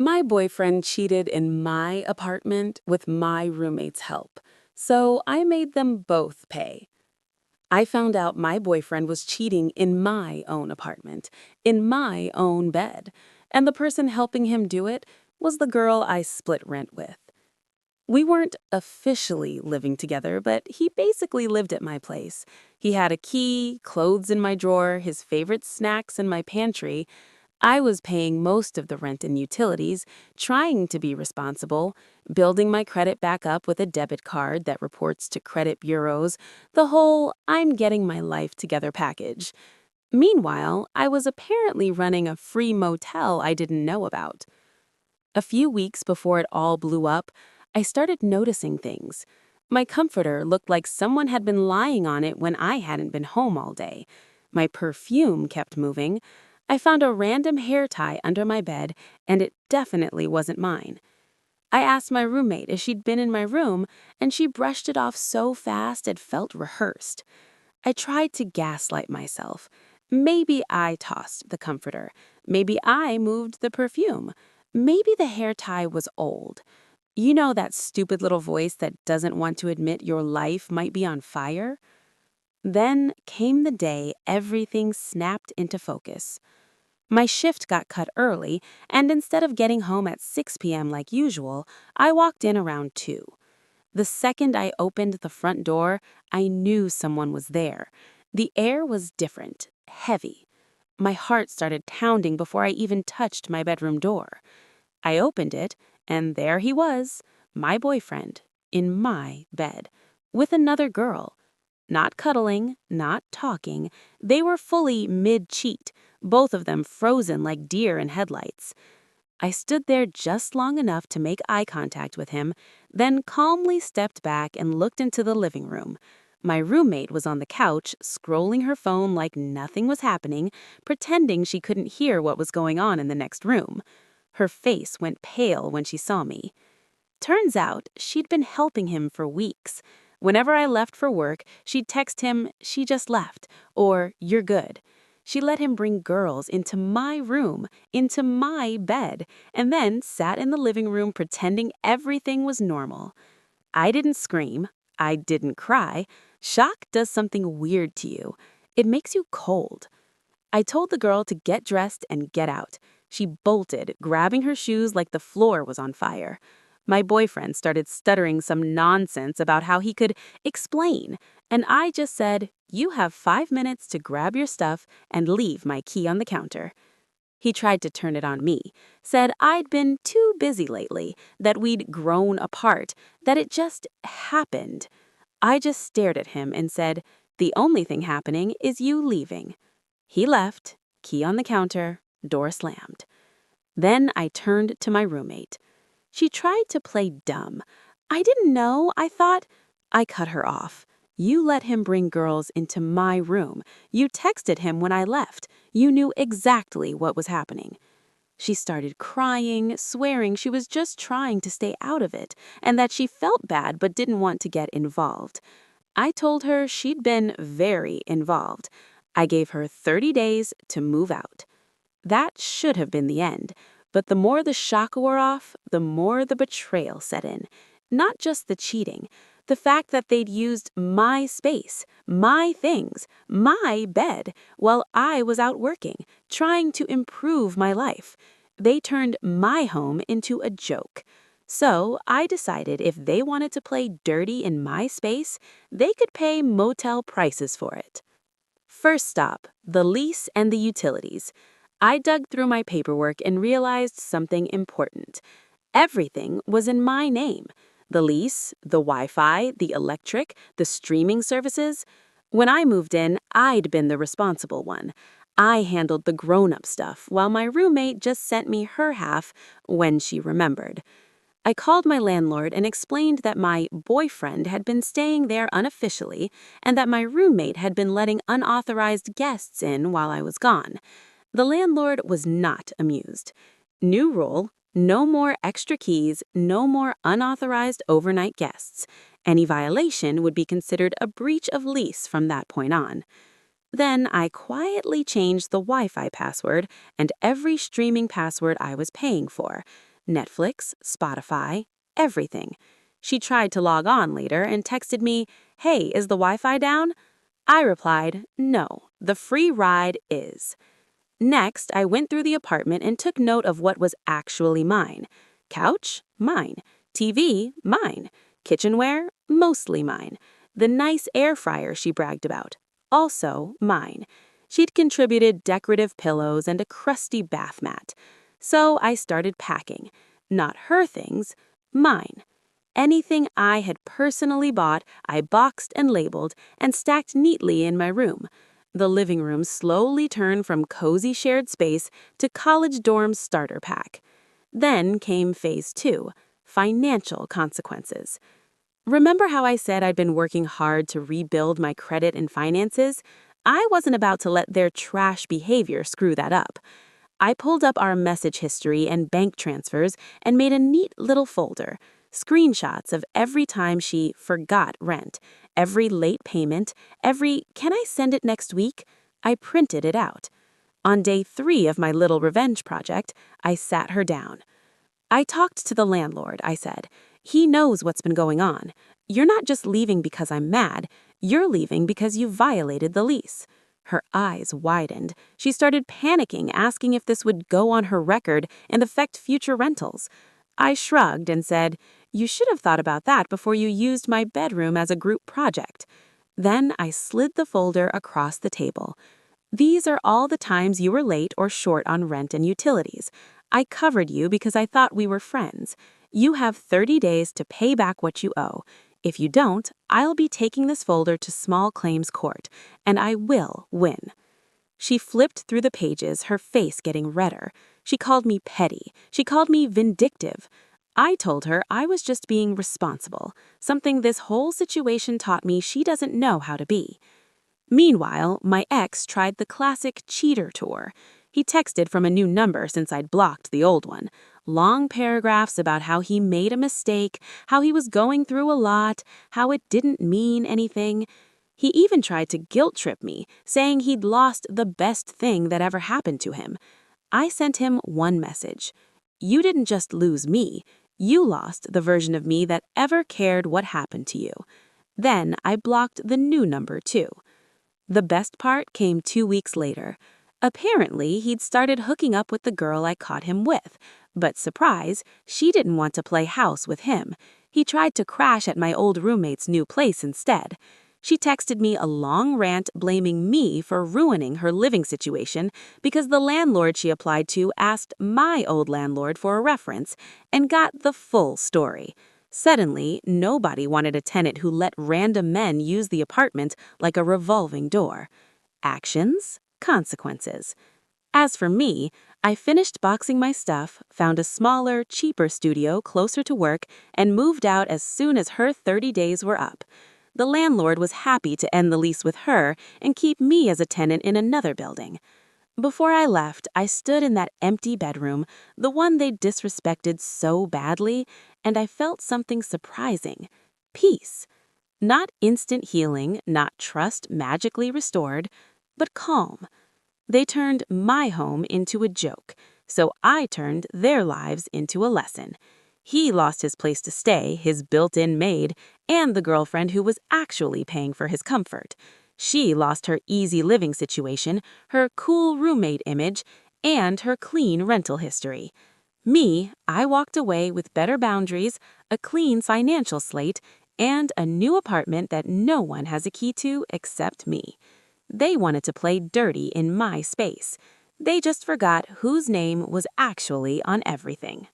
My boyfriend cheated in my apartment with my roommate's help, so I made them both pay. I found out my boyfriend was cheating in my own apartment, in my own bed, and the person helping him do it was the girl I split rent with. We weren't officially living together, but he basically lived at my place. He had a key, clothes in my drawer, his favorite snacks in my pantry. I was paying most of the rent and utilities, trying to be responsible, building my credit back up with a debit card that reports to credit bureaus, the whole I'm getting my life together package. Meanwhile, I was apparently running a free motel I didn't know about. A few weeks before it all blew up, I started noticing things. My comforter looked like someone had been lying on it when I hadn't been home all day. My perfume kept moving. I found a random hair tie under my bed, and it definitely wasn't mine. I asked my roommate if she'd been in my room, and she brushed it off so fast it felt rehearsed. I tried to gaslight myself. Maybe I tossed the comforter. Maybe I moved the perfume. Maybe the hair tie was old. You know that stupid little voice that doesn't want to admit your life might be on fire? Then came the day everything snapped into focus. My shift got cut early, and instead of getting home at 6 p.m. like usual, I walked in around 2. The second I opened the front door, I knew someone was there. The air was different, heavy. My heart started pounding before I even touched my bedroom door. I opened it, and there he was, my boyfriend, in my bed, with another girl. Not cuddling, not talking. They were fully mid-cheat, both of them frozen like deer in headlights. I stood there just long enough to make eye contact with him, then calmly stepped back and looked into the living room. My roommate was on the couch, scrolling her phone like nothing was happening, pretending she couldn't hear what was going on in the next room. Her face went pale when she saw me. Turns out she'd been helping him for weeks. Whenever I left for work, she'd text him, "She just left," or "You're good." She let him bring girls into my room, into my bed, and then sat in the living room pretending everything was normal. I didn't scream. I didn't cry. Shock does something weird to you. It makes you cold. I told the girl to get dressed and get out. She bolted, grabbing her shoes like the floor was on fire. My boyfriend started stuttering some nonsense about how he could explain, and I just said, "You have 5 minutes to grab your stuff and leave my key on the counter." He tried to turn it on me, said I'd been too busy lately, that we'd grown apart, that it just happened. I just stared at him and said, "The only thing happening is you leaving." He left, key on the counter, door slammed. Then I turned to my roommate. She tried to play dumb. I didn't know, I thought. I cut her off. "You let him bring girls into my room. You texted him when I left. You knew exactly what was happening." She started crying, swearing she was just trying to stay out of it, and that she felt bad but didn't want to get involved. I told her she'd been very involved. I gave her 30 days to move out. That should have been the end, but the more the shock wore off, the more the betrayal set in. Not just the cheating, the fact that they'd used my space, my things, my bed, while I was out working, trying to improve my life. They turned my home into a joke. So I decided if they wanted to play dirty in my space, they could pay motel prices for it. First stop, the lease and the utilities. I dug through my paperwork and realized something important. Everything was in my name. The lease, the Wi-Fi, the electric, the streaming services. When I moved in, I'd been the responsible one. I handled the grown-up stuff, while my roommate just sent me her half when she remembered. I called my landlord and explained that my boyfriend had been staying there unofficially and that my roommate had been letting unauthorized guests in while I was gone. The landlord was not amused. New rule: no more extra keys, no more unauthorized overnight guests. Any violation would be considered a breach of lease from that point on. Then I quietly changed the Wi-Fi password and every streaming password I was paying for. Netflix, Spotify, everything. She tried to log on later and texted me, "Hey, is the Wi-Fi down?" I replied, "No, the free ride is." Next, I went through the apartment and took note of what was actually mine. Couch? Mine. TV? Mine. Kitchenware? Mostly mine. The nice air fryer she bragged about? Also mine. She'd contributed decorative pillows and a crusty bath mat. So I started packing. Not her things, mine. Anything I had personally bought, I boxed and labeled and stacked neatly in my room. The living room slowly turned from cozy shared space to college dorm starter pack. Then came phase 2, financial consequences. Remember how I said I'd been working hard to rebuild my credit and finances? I wasn't about to let their trash behavior screw that up. I pulled up our message history and bank transfers and made a neat little folder. Screenshots of every time she forgot rent, every late payment, every "can I send it next week?" I printed it out. On day 3 of my little revenge project, I sat her down. "I talked to the landlord," I said. "He knows what's been going on. You're not just leaving because I'm mad. You're leaving because you violated the lease." Her eyes widened. She started panicking, asking if this would go on her record and affect future rentals. I shrugged and said, "You should have thought about that before you used my bedroom as a group project." Then I slid the folder across the table. "These are all the times you were late or short on rent and utilities. I covered you because I thought we were friends. You have 30 days to pay back what you owe. If you don't, I'll be taking this folder to small claims court, and I will win." She flipped through the pages, her face getting redder. She called me petty. She called me vindictive. I told her I was just being responsible, something this whole situation taught me she doesn't know how to be. Meanwhile, my ex tried the classic cheater tour. He texted from a new number since I'd blocked the old one. Long paragraphs about how he made a mistake, how he was going through a lot, how it didn't mean anything. He even tried to guilt trip me, saying he'd lost the best thing that ever happened to him. I sent him one message. "You didn't just lose me. You lost the version of me that ever cared what happened to you." Then I blocked the new number too. The best part came 2 weeks later. Apparently, he'd started hooking up with the girl I caught him with. But surprise, she didn't want to play house with him. He tried to crash at my old roommate's new place instead. She texted me a long rant blaming me for ruining her living situation because the landlord she applied to asked my old landlord for a reference and got the full story. Suddenly, nobody wanted a tenant who let random men use the apartment like a revolving door. Actions, consequences. As for me, I finished boxing my stuff, found a smaller, cheaper studio closer to work, and moved out as soon as her 30 days were up. The landlord was happy to end the lease with her and keep me as a tenant in another building. Before I left, I stood in that empty bedroom, the one they disrespected so badly, and I felt something surprising. Peace. Not instant healing, not trust magically restored, but calm. They turned my home into a joke, so I turned their lives into a lesson. He lost his place to stay, his built-in maid, and the girlfriend who was actually paying for his comfort. She lost her easy living situation, her cool roommate image, and her clean rental history. Me, I walked away with better boundaries, a clean financial slate, and a new apartment that no one has a key to except me. They wanted to play dirty in my space. They just forgot whose name was actually on everything.